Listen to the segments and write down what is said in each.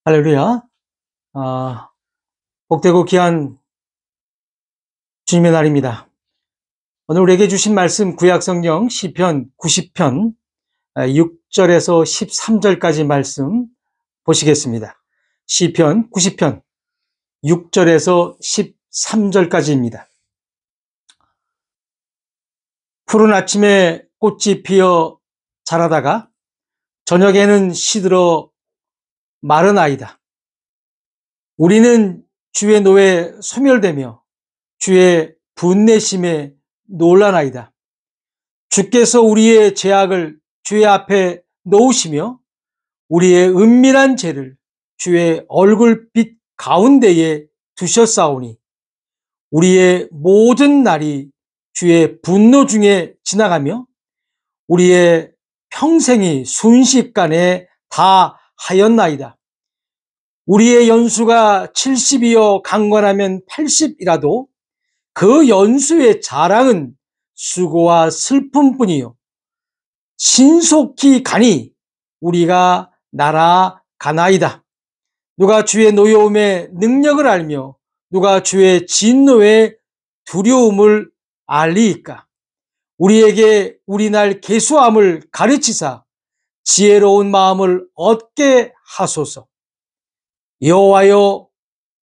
할렐루야. 아, 복되고 귀한 주님의 날입니다. 오늘 우리에게 주신 말씀 구약성경 시편 90편 6절에서 13절까지 말씀 보시겠습니다. 시편 90편 6절에서 13절까지입니다. 푸른 아침에 꽃이 피어 자라다가 저녁에는 시들어 마른 아이다. 우리는 주의 노에 소멸되며 주의 분내심에 놀라나이다. 주께서 우리의 죄악을 주의 앞에 놓으시며 우리의 은밀한 죄를 주의 얼굴빛 가운데에 두셨사오니 우리의 모든 날이 주의 분노 중에 지나가며 우리의 평생이 순식간에 다 하였나이다. 우리의 연수가 70이여 강건하면 80이라도 그 연수의 자랑은 수고와 슬픔뿐이요 신속히 가니 우리가 날아가나이다. 누가 주의 노여움의 능력을 알며 누가 주의 진노의 두려움을 알리이까. 우리에게 우리날 계수함을 가르치사 지혜로운 마음을 얻게 하소서. 여호와여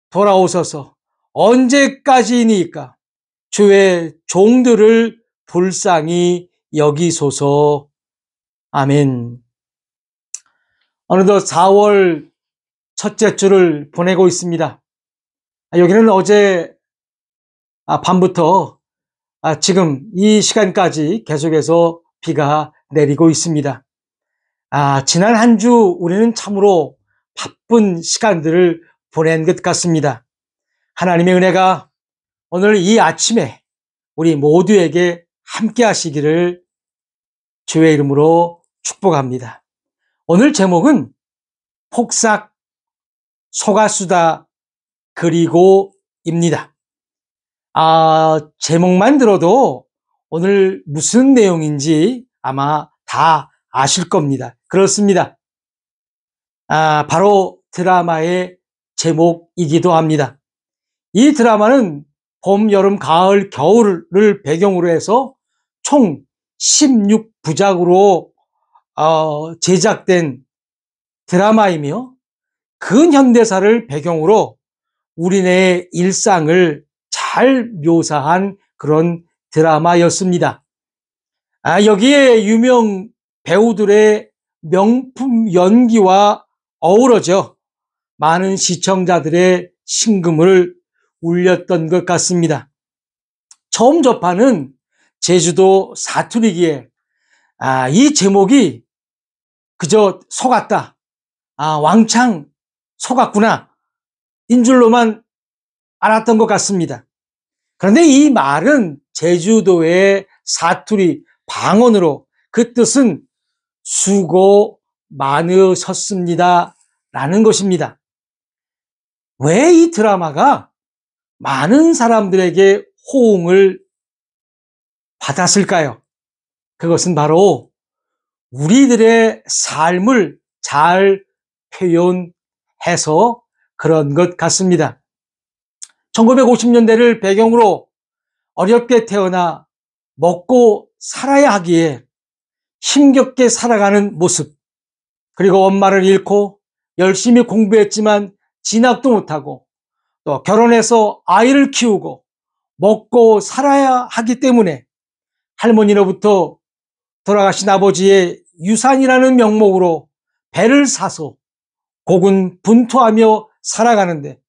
돌아오소서. 언제까지이니까 주의 종들을 불쌍히 여기소서. 아멘. 어느덧 4월 첫째 주를 보내고 있습니다. 여기는 어제 밤부터 지금 이 시간까지 계속해서 비가 내리고 있습니다. 지난 한 주 우리는 참으로 바쁜 시간들을 보낸 것 같습니다. 하나님의 은혜가 오늘 이 아침에 우리 모두에게 함께 하시기를 주의 이름으로 축복합니다. 오늘 제목은 폭삭 속았수다 그리고입니다. 제목만 들어도 오늘 무슨 내용인지 아마 다 아실 겁니다. 그렇습니다. 바로 드라마의 제목이기도 합니다. 이 드라마는 봄, 여름, 가을, 겨울을 배경으로 해서 총 16부작으로 제작된 드라마이며 근현대사를 배경으로 우리네의 일상을 잘 묘사한 그런 드라마였습니다. 여기에 유명 배우들의 명품 연기와 어우러져 많은 시청자들의 심금을 울렸던 것 같습니다. 처음 접하는 제주도 사투리기에 이 제목이 그저 속았다, 왕창 속았구나 인 줄로만 알았던 것 같습니다. 그런데 이 말은 제주도의 사투리 방언으로 그 뜻은 수고 많으셨습니다 라는 것입니다. 왜 이 드라마가 많은 사람들에게 호응을 받았을까요? 그것은 바로 우리들의 삶을 잘 표현해서 그런 것 같습니다. 1950년대를 배경으로 어렵게 태어나 먹고 살아야 하기에 힘겹게 살아가는 모습, 그리고 엄마를 잃고 열심히 공부했지만 진학도 못하고 또 결혼해서 아이를 키우고 먹고 살아야 하기 때문에 할머니로부터 돌아가신 아버지의 유산이라는 명목으로 배를 사서 고군분투하며 살아가는데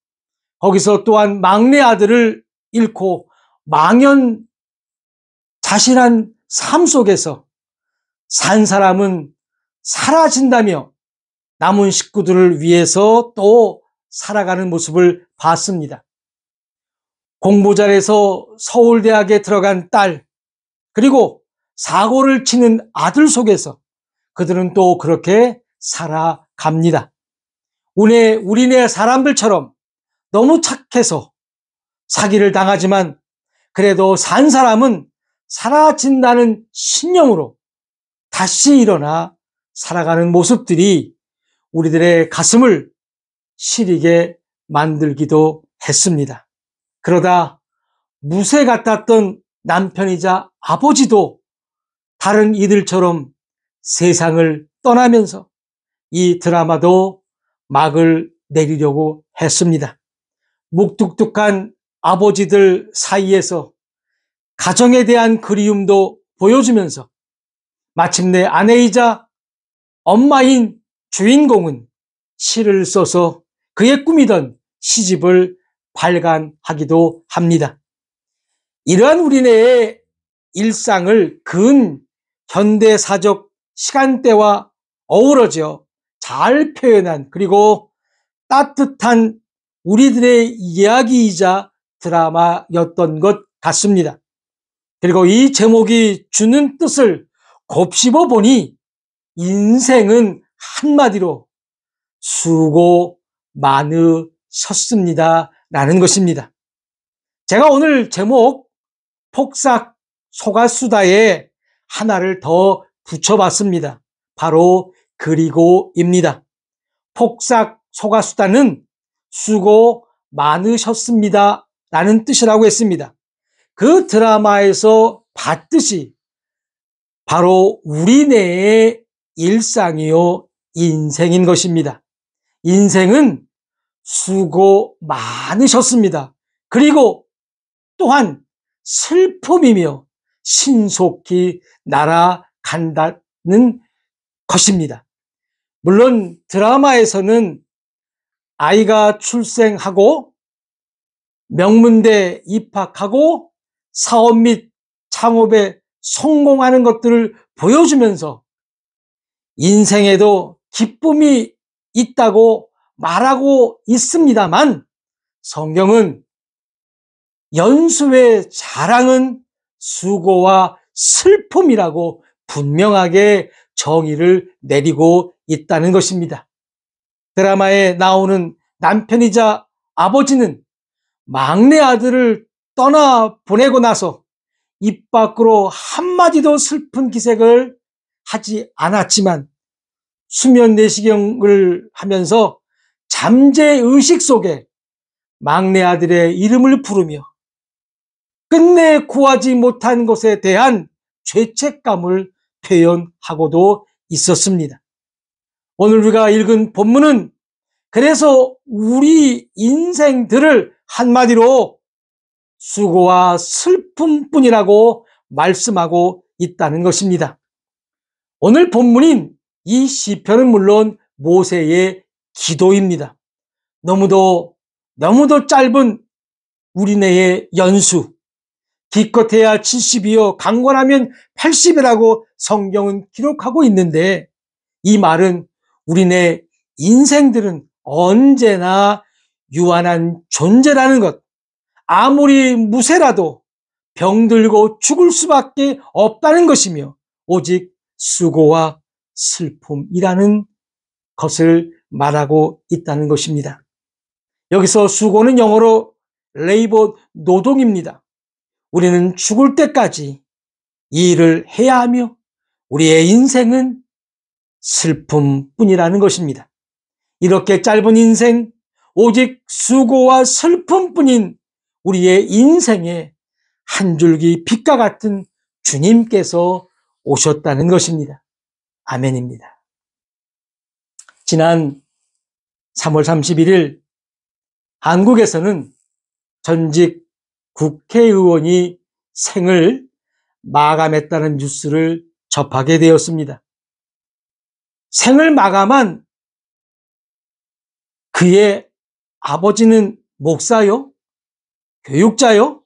거기서 또한 막내 아들을 잃고 망연자실한 삶 속에서 산 사람은 사라진다며 남은 식구들을 위해서 또 살아가는 모습을 봤습니다. 공부 잘해서 서울대학에 들어간 딸, 그리고 사고를 치는 아들 속에서 그들은 또 그렇게 살아갑니다. 우리네 사람들처럼 너무 착해서 사기를 당하지만 그래도 산 사람은 사라진다는 신념으로 다시 일어나 살아가는 모습들이 우리들의 가슴을 시리게 만들기도 했습니다. 그러다 무쇠 같았던 남편이자 아버지도 다른 이들처럼 세상을 떠나면서 이 드라마도 막을 내리려고 했습니다. 묵뚝뚝한 아버지들 사이에서 가정에 대한 그리움도 보여주면서 마침내 아내이자 엄마인 주인공은 시를 써서 그의 꿈이던 시집을 발간하기도 합니다. 이러한 우리네의 일상을 근 현대사적 시간대와 어우러져 잘 표현한, 그리고 따뜻한 우리들의 이야기이자 드라마였던 것 같습니다. 그리고 이 제목이 주는 뜻을 곱씹어 보니 인생은 한마디로 수고 많으셨습니다 라는 것입니다. 제가 오늘 제목 폭삭 소가수다에 하나를 더 붙여봤습니다. 바로 그리고입니다. 폭삭 소가수다는 수고 많으셨습니다 라는 뜻이라고 했습니다. 그 드라마에서 봤듯이 바로 우리네의 일상이요 인생인 것입니다. 인생은 수고 많으셨습니다. 그리고 또한 슬픔이며 신속히 날아간다는 것입니다. 물론 드라마에서는 아이가 출생하고 명문대 입학하고 사업 및 창업에 성공하는 것들을 보여주면서 인생에도 기쁨이 있다고 말하고 있습니다만, 성경은 연수의 자랑은 수고와 슬픔이라고 분명하게 정의를 내리고 있다는 것입니다. 드라마에 나오는 남편이자 아버지는 막내 아들을 떠나보내고 나서 입 밖으로 한마디도 슬픈 기색을 하지 않았지만 수면 내시경을 하면서 잠재의식 속에 막내 아들의 이름을 부르며 끝내 구하지 못한 것에 대한 죄책감을 표현하고도 있었습니다. 오늘 우리가 읽은 본문은 그래서 우리 인생들을 한마디로 수고와 슬픔뿐이라고 말씀하고 있다는 것입니다. 오늘 본문인 이 시편은 물론 모세의 기도입니다. 너무도 짧은 우리네의 연수, 기껏해야 70이요 강건하면 80이라고 성경은 기록하고 있는데, 이 말은 우리네 인생들은 언제나 유한한 존재라는 것, 아무리 무쇠라도 병들고 죽을 수밖에 없다는 것이며 오직 수고와 슬픔이라는 것을 말하고 있다는 것입니다. 여기서 수고는 영어로 레이버 노동입니다. 우리는 죽을 때까지 이 일을 해야 하며 우리의 인생은 슬픔뿐이라는 것입니다. 이렇게 짧은 인생, 오직 수고와 슬픔뿐인 우리의 인생에 한 줄기 빛과 같은 주님께서 오셨다는 것입니다. 아멘입니다. 지난 3월 31일 한국에서는 전직 국회의원이 생을 마감했다는 뉴스를 접하게 되었습니다. 생을 마감한 그의 아버지는 목사요, 교육자요,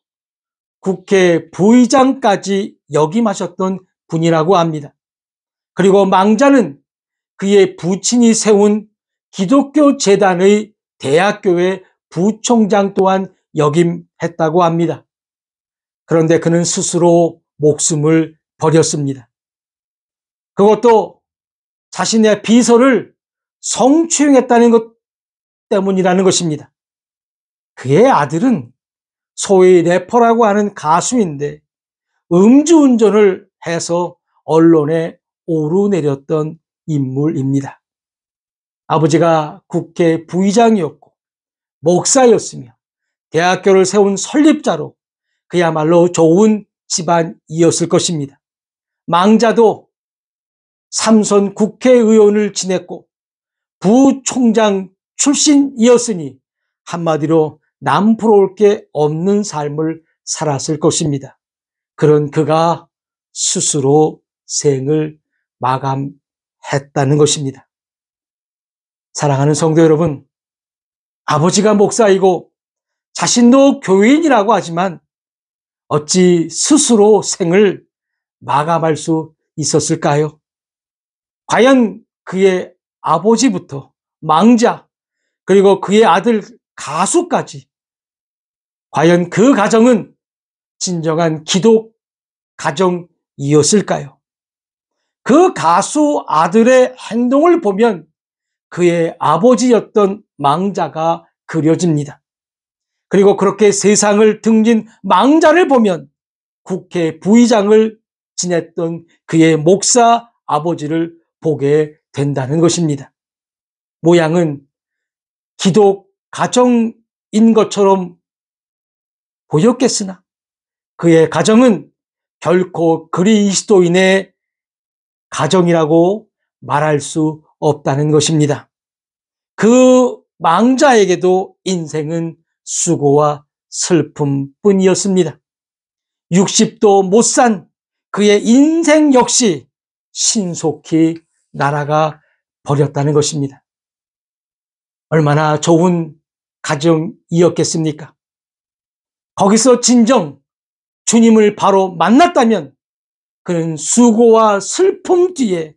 국회 부의장까지 역임하셨던 분이라고 합니다. 그리고 망자는 그의 부친이 세운 기독교 재단의 대학교의 부총장 또한 역임했다고 합니다. 그런데 그는 스스로 목숨을 버렸습니다. 그것도 자신의 비서를 성추행했다는 것 때문이라는 것입니다. 그의 아들은 소위 래퍼라고 하는 가수인데 음주운전을 해서 언론에 오르내렸던 인물입니다. 아버지가 국회 부의장이었고 목사였으며 대학교를 세운 설립자로 그야말로 좋은 집안이었을 것입니다. 망자도 삼선 국회의원을 지냈고 부총장 출신이었으니 한마디로 남부러울 게 없는 삶을 살았을 것입니다. 그런 그가 스스로 생을 마감했다는 것입니다. 사랑하는 성도 여러분, 아버지가 목사이고 자신도 교인이라고 하지만 어찌 스스로 생을 마감할 수 있었을까요? 과연 그의 아버지부터 망자, 그리고 그의 아들 가수까지 과연 그 가정은 진정한 기독 가정이었을까요? 그 가수 아들의 행동을 보면 그의 아버지였던 망자가 그려집니다. 그리고 그렇게 세상을 등진 망자를 보면 국회 부의장을 지냈던 그의 목사 아버지를 보게 된다는 것입니다. 모양은 기독 가정인 것처럼 보였겠으나 그의 가정은 결코 그리스도인의 가정이라고 말할 수 없다는 것입니다. 그 망자에게도 인생은 수고와 슬픔뿐이었습니다. 60도 못 산 그의 인생 역시 신속히 날아가 버렸다는 것입니다. 얼마나 좋은 가정이었겠습니까? 거기서 진정 주님을 바로 만났다면 그는 수고와 슬픔 뒤에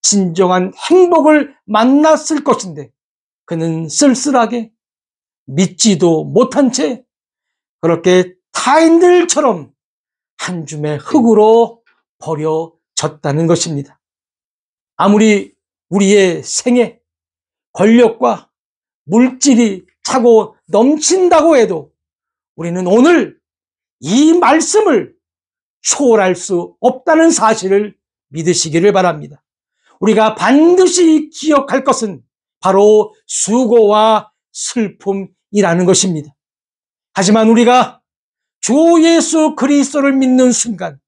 진정한 행복을 만났을 것인데 그는 쓸쓸하게 믿지도 못한 채 그렇게 타인들처럼 한 줌의 흙으로 버려졌다는 것입니다. 아무리 우리의 생에 권력과 물질이 차고 넘친다고 해도 우리는 오늘 이 말씀을 초월할 수 없다는 사실을 믿으시기를 바랍니다. 우리가 반드시 기억할 것은 바로 수고와 슬픔이라는 것입니다. 하지만 우리가 주 예수 그리스도를 믿는 순간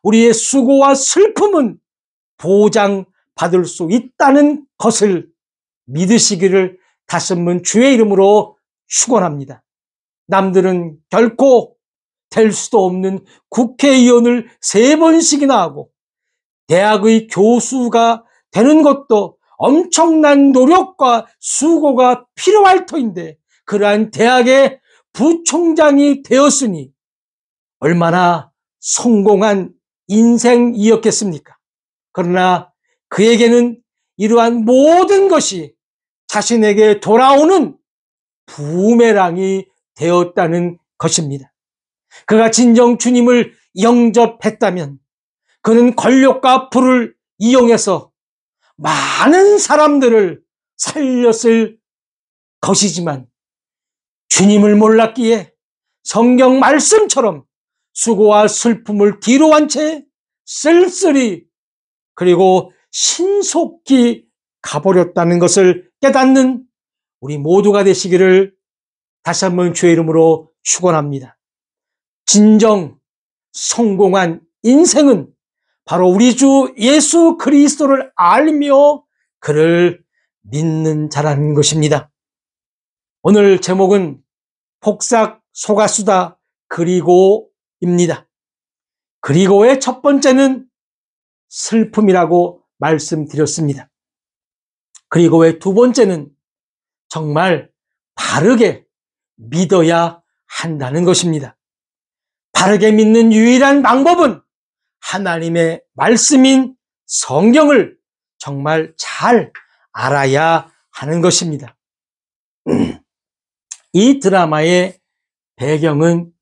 우리의 수고와 슬픔은 보장받을 수 있다는 것을 믿으시기를 다시 한번 주의 이름으로 축원합니다. 남들은 결코 될 수도 없는 국회의원을 3번씩이나 하고 대학의 교수가 되는 것도 엄청난 노력과 수고가 필요할 터인데 그러한 대학의 부총장이 되었으니 얼마나 성공한 인생이었겠습니까? 그러나 그에게는 이러한 모든 것이 자신에게 돌아오는 부메랑이 되었다는 것입니다. 그가 진정 주님을 영접했다면 그는 권력과 부를 이용해서 많은 사람들을 살렸을 것이지만 주님을 몰랐기에 성경 말씀처럼 수고와 슬픔을 뒤로한 채 쓸쓸히 그리고 신속히 가버렸다는 것을 깨닫는 우리 모두가 되시기를 다시 한번 주의 이름으로 축원합니다. 진정 성공한 인생은 바로 우리 주 예수 그리스도를 알며 그를 믿는 자라는 것입니다. 오늘 제목은 폭삭 속았수다 그리고입니다. 그리고의 첫 번째는 슬픔이라고 말씀드렸습니다. 그리고의 두 번째는 정말 바르게 믿어야 한다는 것입니다. 바르게 믿는 유일한 방법은 하나님의 말씀인 성경을 정말 잘 알아야 하는 것입니다. 이 드라마의 배경은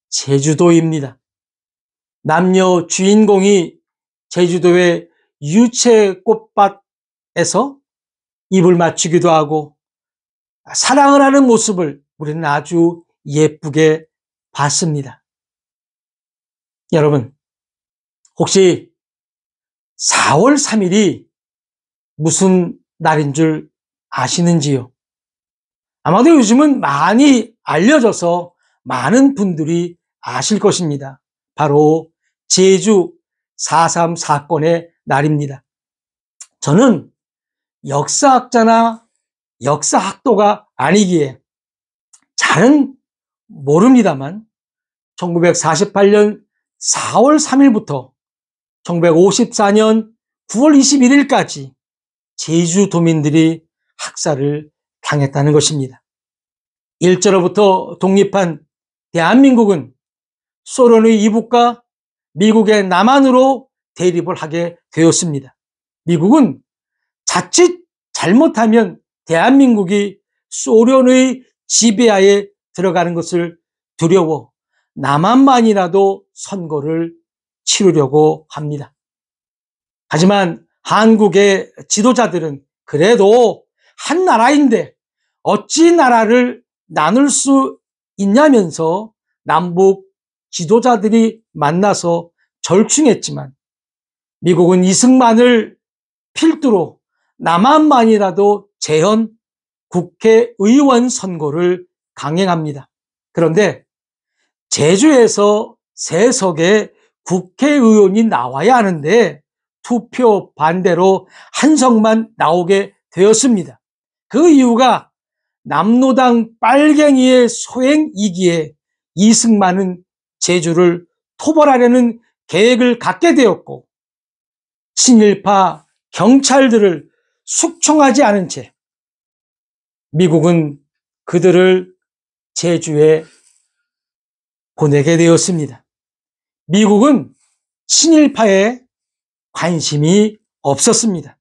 제주도입니다. 남녀 주인공이 제주도의 유채꽃밭에서 입을 맞추기도 하고 사랑을 하는 모습을 우리는 아주 예쁘게 봤습니다. 여러분, 혹시 4월 3일이 무슨 날인 줄 아시는지요? 아마도 요즘은 많이 알려져서 많은 분들이 아실 것입니다. 바로 제주 4.3 사건의 날입니다. 저는 역사학자나 역사학도가 아니기에 잘은 모릅니다만 1948년 4월 3일부터 1954년 9월 21일까지 제주도민들이 학살을 당했다는 것입니다. 일제로부터 독립한 대한민국은 소련의 이북과 미국의 남한으로 대립을 하게 되었습니다. 미국은 자칫 잘못하면 대한민국이 소련의 지배하에 들어가는 것을 두려워 남한만이라도 선거를 치르려고 합니다. 하지만 한국의 지도자들은 그래도 한 나라인데 어찌 나라를 나눌 수 있냐면서 남북 지도자들이 만나서 절충했지만 미국은 이승만을 필두로 남한만이라도 재헌 국회의원 선거를 강행합니다. 그런데 제주에서 세석의 국회의원이 나와야 하는데 투표 반대로 한 석만 나오게 되었습니다. 그 이유가 남로당 빨갱이의 소행이기에 이승만은 제주를 토벌하려는 계획을 갖게 되었고 친일파 경찰들을 숙청하지 않은 채 미국은 그들을 제주에 보내게 되었습니다. 미국은 친일파에 관심이 없었습니다.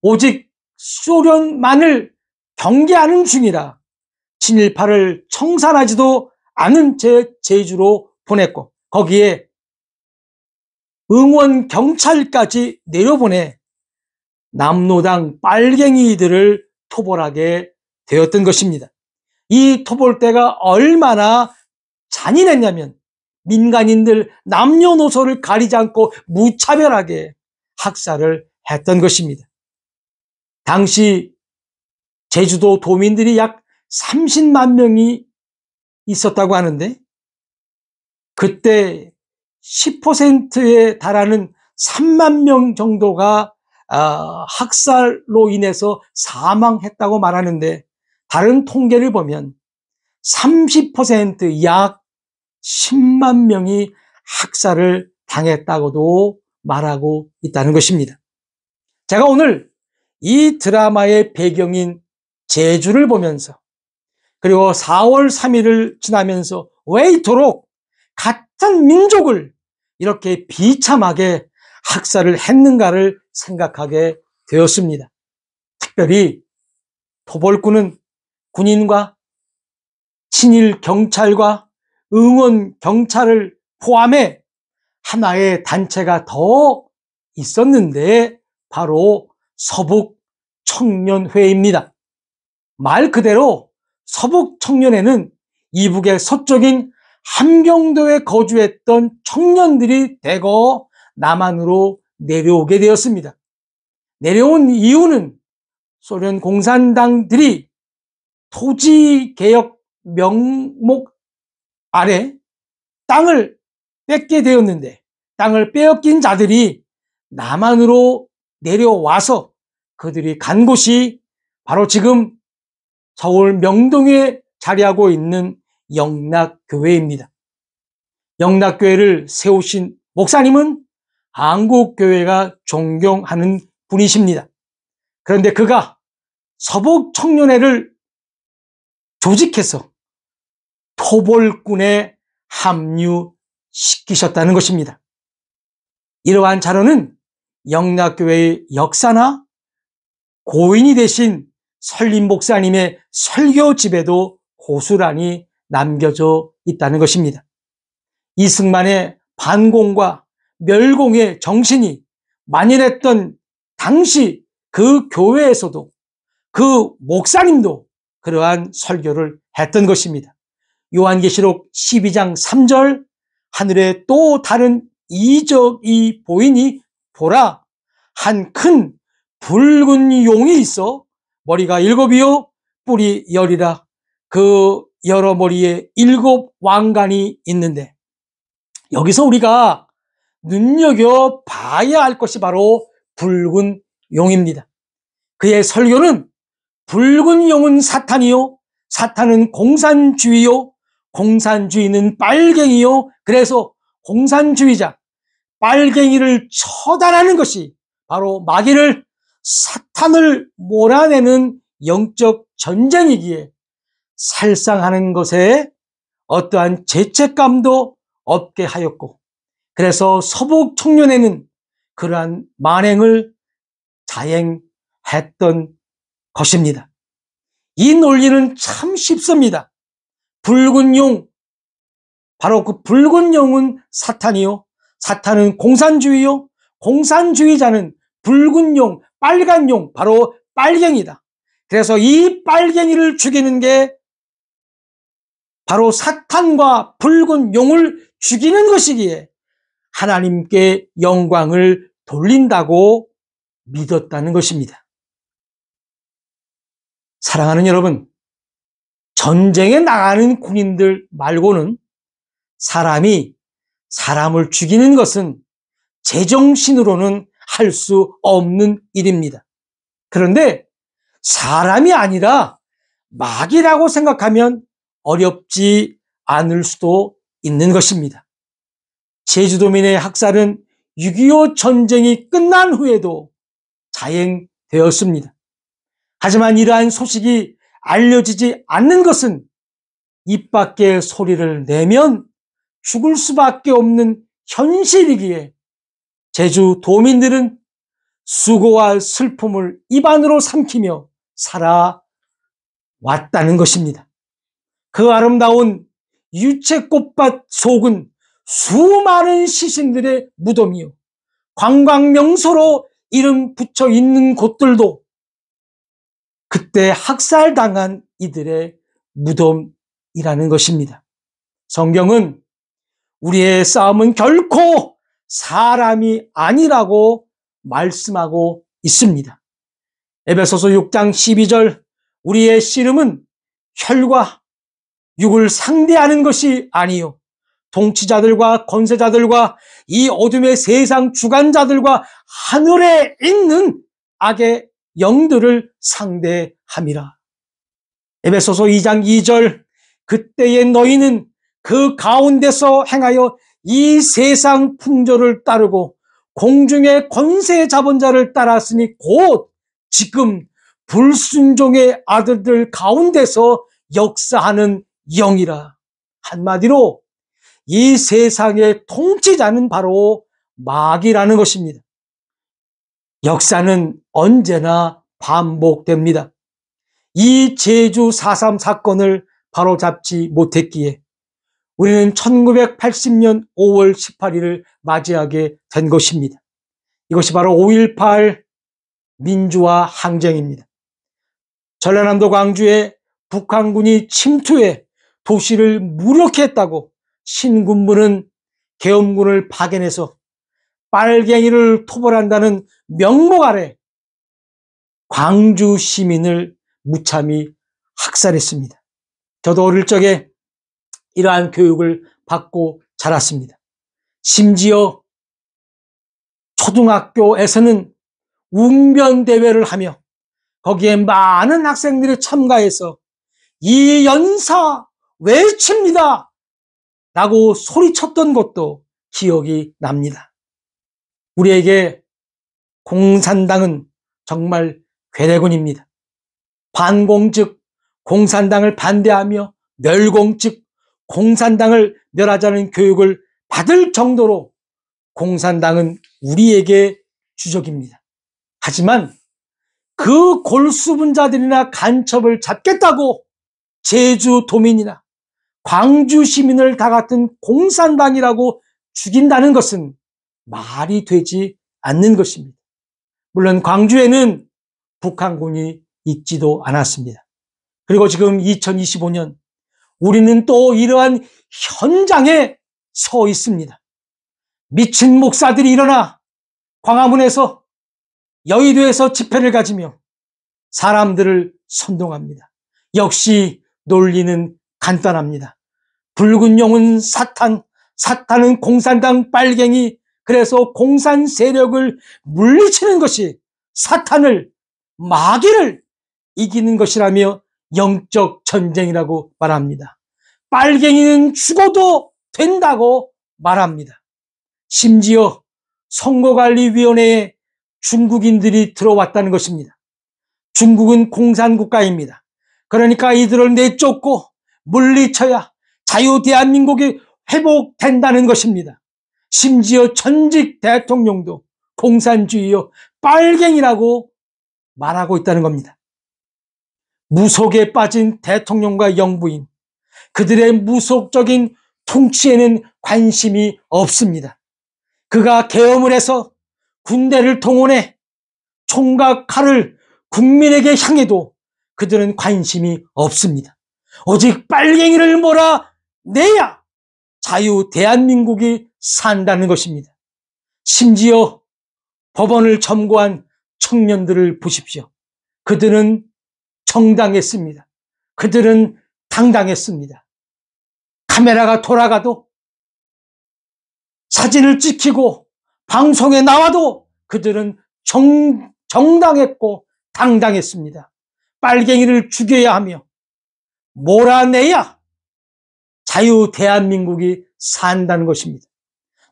오직 소련만을 경계하는 중이라 친일파를 청산하지도 않은 채 제주로 보냈고 거기에 응원 경찰까지 내려보내 남로당 빨갱이들을 토벌하게 되었던 것입니다. 이 토벌대가 얼마나 잔인했냐면 민간인들 남녀노소를 가리지 않고 무차별하게 학살을 했던 것입니다. 당시 제주도 도민들이 약 30만 명이 있었다고 하는데 그때 10%에 달하는 3만 명 정도가 학살로 인해서 사망했다고 말하는데 다른 통계를 보면 30% 약 10만 명이 학살을 당했다고도 말하고 있다는 것입니다. 제가 오늘 이 드라마의 배경인 제주를 보면서 그리고 4월 3일을 지나면서 왜 이토록 같은 민족을 이렇게 비참하게 학살을 했는가를 생각하게 되었습니다. 특별히 토벌꾼은 군인과 친일 경찰과 응원 경찰을 포함해 하나의 단체가 더 있었는데 바로 서북청년회입니다. 말 그대로 서북청년회는 이북의 서쪽인 함경도에 거주했던 청년들이 대거 남한으로 내려오게 되었습니다. 내려온 이유는 소련 공산당들이 토지개혁 명목 아래 땅을 뺏게 되었는데 땅을 빼앗긴 자들이 남한으로 내려와서 그들이 간 곳이 바로 지금 서울 명동에 자리하고 있는 영락교회입니다. 영락교회를 세우신 목사님은 한국교회가 존경하는 분이십니다. 그런데 그가 서북청년회를 조직해서 토벌꾼에 합류시키셨다는 것입니다. 이러한 자료는 영락교회의 역사나 고인이 되신 설림 목사님의 설교집에도 고스란히 남겨져 있다는 것입니다. 이승만의 반공과 멸공의 정신이 만연했던 당시 그 교회에서도 그 목사님도 그러한 설교를 했던 것입니다. 요한계시록 12장 3절 하늘에 또 다른 이적이 보이니 보라 한 큰 붉은 용이 있어 머리가 일곱이요 뿔이 열이라. 그 여러 머리에 일곱 왕관이 있는데, 여기서 우리가 눈여겨봐야 할 것이 바로 붉은 용입니다. 그의 설교는 붉은 용은 사탄이요, 사탄은 공산주의요, 공산주의는 빨갱이요. 그래서 공산주의자, 빨갱이를 처단하는 것이 바로 마귀를, 사탄을 몰아내는 영적 전쟁이기에 살상하는 것에 어떠한 죄책감도 없게 하였고, 그래서 서북 청년에는 그러한 만행을 자행했던 것입니다. 이 논리는 참 쉽습니다. 붉은 용, 바로 그 붉은 용은 사탄이요, 사탄은 공산주의요, 공산주의자는 붉은 용, 빨간 용, 바로 빨갱이다. 그래서 이 빨갱이를 죽이는 게 바로 사탄과 붉은 용을 죽이는 것이기에 하나님께 영광을 돌린다고 믿었다는 것입니다. 사랑하는 여러분, 전쟁에 나가는 군인들 말고는 사람이 사람을 죽이는 것은 제정신으로는 할 수 없는 일입니다. 그런데 사람이 아니라 마귀라고 생각하면 어렵지 않을 수도 있는 것입니다. 제주도민의 학살은 6.25 전쟁이 끝난 후에도 자행되었습니다. 하지만 이러한 소식이 알려지지 않는 것은 입 밖에 소리를 내면 죽을 수밖에 없는 현실이기에 제주도민들은 수고와 슬픔을 입안으로 삼키며 살아왔다는 것입니다. 그 아름다운 유채꽃밭 속은 수많은 시신들의 무덤이요, 관광명소로 이름 붙여 있는 곳들도 그때 학살당한 이들의 무덤이라는 것입니다. 성경은 우리의 싸움은 결코 사람이 아니라고 말씀하고 있습니다. 에베소서 6장 12절, 우리의 씨름은 혈과 육을 상대하는 것이 아니요 통치자들과 권세자들과 이 어둠의 세상 주관자들과 하늘에 있는 악의 영들을 상대함이라. 에베소서 2장 2절, 그때의 너희는 그 가운데서 행하여 이 세상 풍조를 따르고 공중의 권세 잡은 자를 따랐으니 곧 지금 불순종의 아들들 가운데서 역사하는 영이라. 한마디로 이 세상의 통치자는 바로 마귀라는 것입니다. 역사는 언제나 반복됩니다. 이 제주 4.3 사건을 바로잡지 못했기에 우리는 1980년 5월 18일을 맞이하게 된 것입니다. 이것이 바로 5.18 민주화 항쟁입니다. 전라남도 광주에 북한군이 침투해 도시를 무력했다고 신군부는 계엄군을 파견해서 빨갱이를 토벌한다는 명목 아래 광주 시민을 무참히 학살했습니다. 저도 어릴 적에 이러한 교육을 받고 자랐습니다. 심지어 초등학교에서는 웅변대회를 하며 거기에 많은 학생들이 참가해서 이연사 외칩니다 라고 소리쳤던 것도 기억이 납니다. 우리에게 공산당은 정말 괴뢰군입니다. 반공 즉 공산당을 반대하며 멸공 즉 공산당을 멸하자는 교육을 받을 정도로 공산당은 우리에게 주적입니다. 하지만 그 골수분자들이나 간첩을 잡겠다고 제주도민이나 광주 시민을 다 같은 공산당이라고 죽인다는 것은 말이 되지 않는 것입니다. 물론 광주에는 북한군이 있지도 않았습니다. 그리고 지금 2025년 우리는 또 이러한 현장에 서 있습니다. 미친 목사들이 일어나 광화문에서 여의도에서 집회를 가지며 사람들을 선동합니다. 역시 논리는 간단합니다. 붉은 용은 사탄, 사탄은 공산당 빨갱이, 그래서 공산 세력을 물리치는 것이 사탄을, 마귀를 이기는 것이라며 영적 전쟁이라고 말합니다. 빨갱이는 죽어도 된다고 말합니다. 심지어 선거관리위원회에 중국인들이 들어왔다는 것입니다. 중국은 공산국가입니다. 그러니까 이들을 내쫓고 물리쳐야 자유 대한민국이 회복된다는 것입니다. 심지어 전직 대통령도 공산주의요 빨갱이라고 말하고 있다는 겁니다. 무속에 빠진 대통령과 영부인, 그들의 무속적인 통치에는 관심이 없습니다. 그가 계엄을 해서 군대를 동원해 총과 칼을 국민에게 향해도 그들은 관심이 없습니다. 오직 빨갱이를 몰아내야 자유 대한민국이 산다는 것입니다. 심지어 법원을 점거한 청년들을 보십시오. 그들은 정당했습니다. 그들은 당당했습니다. 카메라가 돌아가도, 사진을 찍히고 방송에 나와도 그들은 정당했고 당당했습니다. 빨갱이를 죽여야 하며 몰아내야 자유 대한민국이 산다는 것입니다.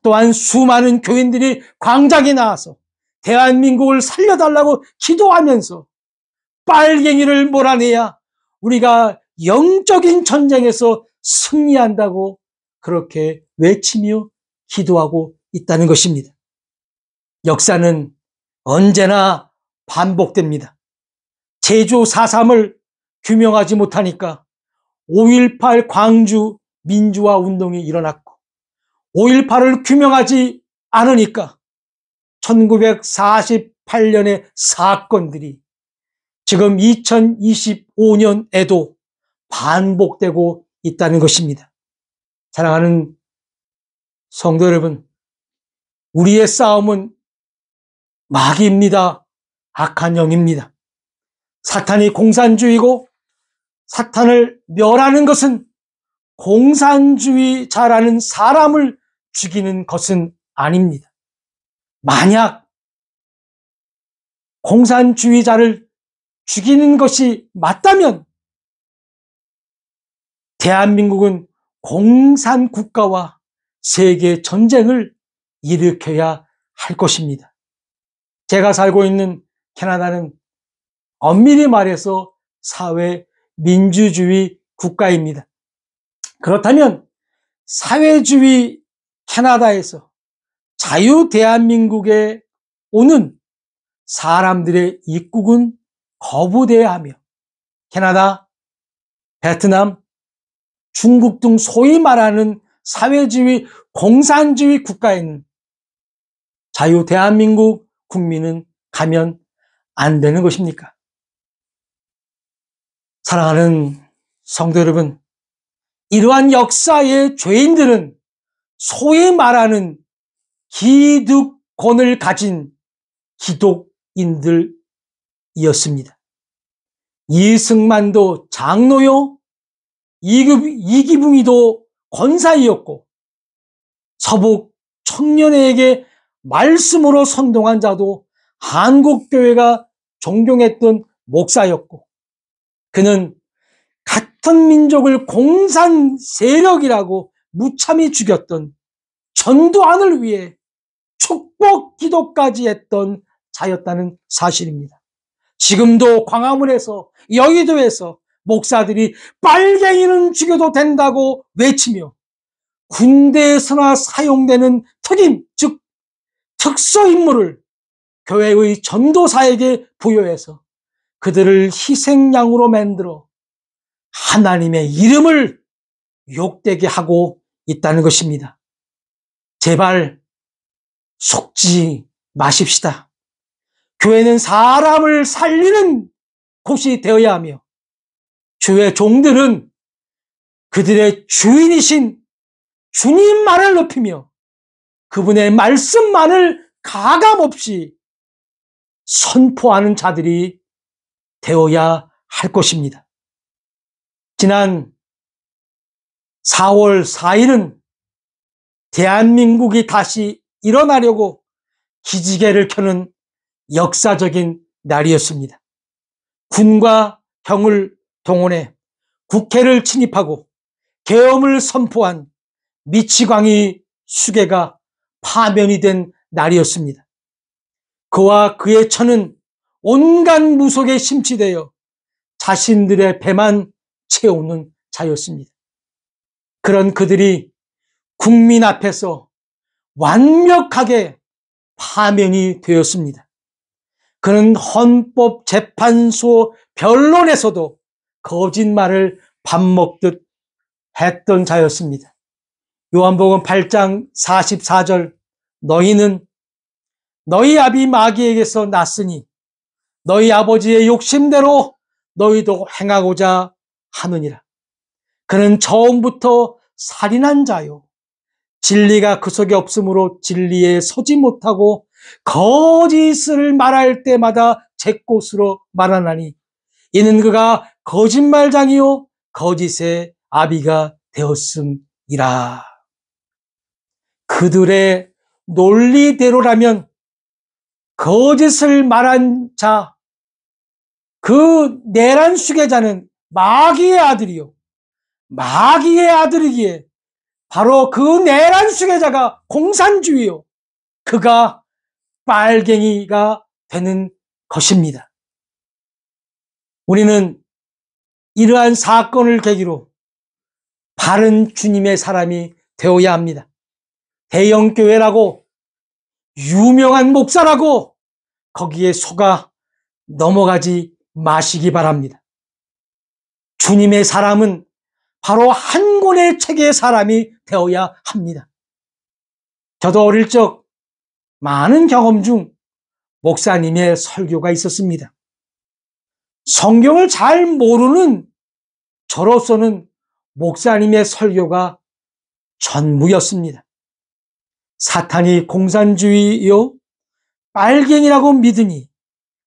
또한 수많은 교인들이 광장에 나와서 대한민국을 살려달라고 기도하면서 빨갱이를 몰아내야 우리가 영적인 전쟁에서 승리한다고 그렇게 외치며 기도하고 있다는 것입니다. 역사는 언제나 반복됩니다. 제주 4.3을 규명하지 못하니까 5.18 광주 민주화 운동이 일어났고, 5.18을 규명하지 않으니까 1948년의 사건들이 지금 2025년에도 반복되고 있다는 것입니다. 사랑하는 성도 여러분, 우리의 싸움은 마귀입니다. 악한 영입니다. 사탄이 공산주의고, 사탄을 멸하는 것은 공산주의자라는 사람을 죽이는 것은 아닙니다. 만약 공산주의자를 죽이는 것이 맞다면 대한민국은 공산국가와 세계 전쟁을 일으켜야 할 것입니다. 제가 살고 있는 캐나다는 엄밀히 말해서 사회 민주주의 국가입니다. 그렇다면 사회주의 캐나다에서 자유 대한민국에 오는 사람들의 입국은 거부돼야 하며, 캐나다, 베트남, 중국 등 소위 말하는 사회주의 공산주의 국가에는 자유 대한민국 국민은 가면 안 되는 것입니까? 사랑하는 성도 여러분, 이러한 역사의 죄인들은 소위 말하는 기득권을 가진 기독인들이었습니다. 이승만도 장로요, 이기붕이도 권사이었고, 서북 청년회에게 말씀으로 선동한 자도 한국교회가 존경했던 목사였고, 그는 같은 민족을 공산 세력이라고 무참히 죽였던 전두환을 위해 축복 기도까지 했던 자였다는 사실입니다. 지금도 광화문에서, 여의도에서 목사들이 빨갱이는 죽여도 된다고 외치며 군대에서나 사용되는 특임, 즉 특수임무를 교회의 전도사에게 부여해서 그들을 희생양으로 만들어 하나님의 이름을 욕되게 하고 있다는 것입니다. 제발 속지 마십시다. 교회는 사람을 살리는 곳이 되어야 하며, 주의 종들은 그들의 주인이신 주님 말을 높이며 그분의 말씀만을 가감없이 선포하는 자들이 되어야 할 것입니다. 지난 4월 4일은 대한민국이 다시 일어나려고 기지개를 켜는 역사적인 날이었습니다. 군과 경을 동원해 국회를 침입하고 계엄을 선포한 미치광이 수계가 파면이 된 날이었습니다. 그와 그의 처는 온갖 무속에 심취되어 자신들의 배만 채우는 자였습니다. 그런 그들이 국민 앞에서 완벽하게 파면이 되었습니다. 그는 헌법재판소 변론에서도 거짓말을 밥 먹듯 했던 자였습니다. 요한복음 8장 44절 너희는 너희 아비 마귀에게서 났으니 너희 아버지의 욕심대로 너희도 행하고자 하느니라. 그는 처음부터 살인한 자요 진리가 그 속에 없으므로 진리에 서지 못하고 거짓을 말할 때마다 제 것으로 말하나니 이는 그가 거짓말장이요 거짓의 아비가 되었음이라. 그들의 논리대로라면 거짓을 말한 자, 그 내란 수괴자는 마귀의 아들이요 마귀의 아들이기에 바로 그 내란 수괴자가 공산주의요 그가 빨갱이가 되는 것입니다. 우리는 이러한 사건을 계기로 바른 주님의 사람이 되어야 합니다. 대형교회라고 유명한 목사라고 거기에 속아 넘어가지 마시기 바랍니다. 주님의 사람은 바로 한 권의 책의 사람이 되어야 합니다. 저도 어릴 적 많은 경험 중 목사님의 설교가 있었습니다. 성경을 잘 모르는 저로서는 목사님의 설교가 전무였습니다. 사탄이 공산주의요 빨갱이라고 믿으니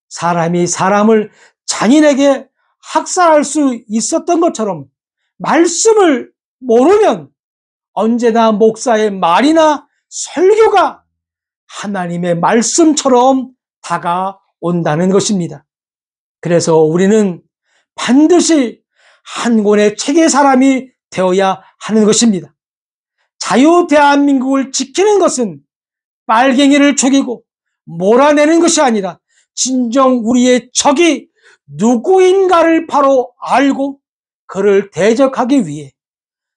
사람이 사람을 잔인하게 학살할 수 있었던 것처럼 말씀을 모르면 언제나 목사의 말이나 설교가 하나님의 말씀처럼 다가온다는 것입니다. 그래서 우리는 반드시 한 권의 책의 사람이 되어야 하는 것입니다. 자유 대한민국을 지키는 것은 빨갱이를 죽이고 몰아내는 것이 아니라 진정 우리의 적이 누구인가를 바로 알고 그를 대적하기 위해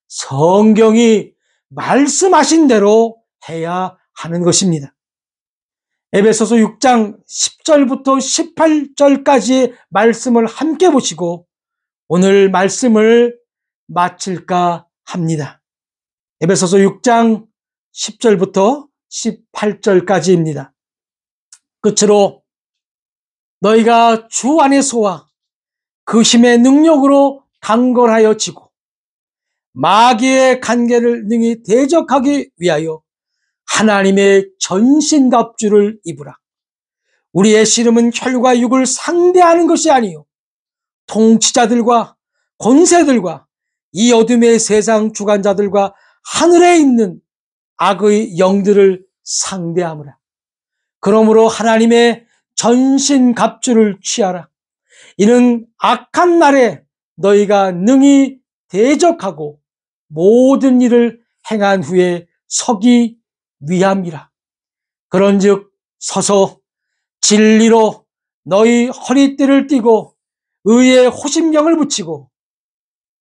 성경이 말씀하신 대로 해야 하는 것입니다. 에베소서 6장 10절부터 18절까지의 말씀을 함께 보시고 오늘 말씀을 마칠까 합니다. 에베소서 6장 10절부터 18절까지입니다. 끝으로 너희가 주 안에서와 그 힘의 능력으로 강건하여 지고 마귀의 간계를 능히 대적하기 위하여 하나님의 전신갑주를 입으라. 우리의 씨름은 혈과 육을 상대하는 것이 아니요 통치자들과 권세들과 이 어둠의 세상 주관자들과 하늘에 있는 악의 영들을 상대하므라. 그러므로 하나님의 전신갑주를 취하라. 이는 악한 날에 너희가 능히 대적하고 모든 일을 행한 후에 서기 위함이라. 그런즉 서서 진리로 너희 허리띠를 띠고 의의 호심경을 붙이고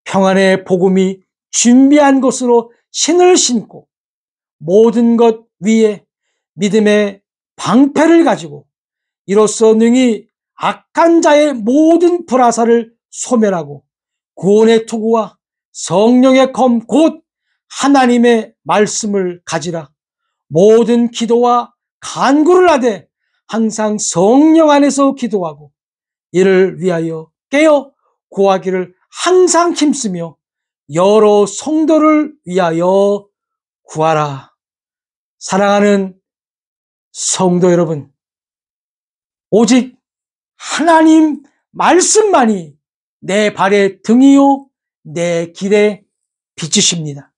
평안의 복음이 준비한 것으로 신을 신고 모든 것 위에 믿음의 방패를 가지고 이로써 능히 악한 자의 모든 불화살을 소멸하고 구원의 투구와 성령의 검 곧 하나님의 말씀을 가지라. 모든 기도와 간구를 하되 항상 성령 안에서 기도하고 이를 위하여 깨어 구하기를 항상 힘쓰며 여러 성도를 위하여 구하라. 사랑하는 성도 여러분, 오직 하나님 말씀만이 내 발의 등이요 내 길의 빛이십니다.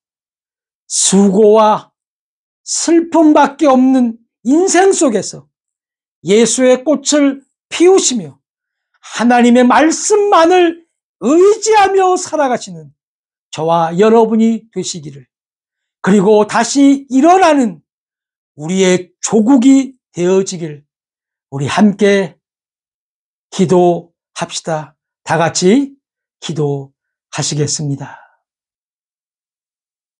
수고와 슬픔밖에 없는 인생 속에서 예수의 꽃을 피우시며 하나님의 말씀만을 의지하며 살아가시는 저와 여러분이 되시기를, 그리고 다시 일어나는 우리의 조국이 되어지길 우리 함께 기도합시다. 다 같이 기도하시겠습니다.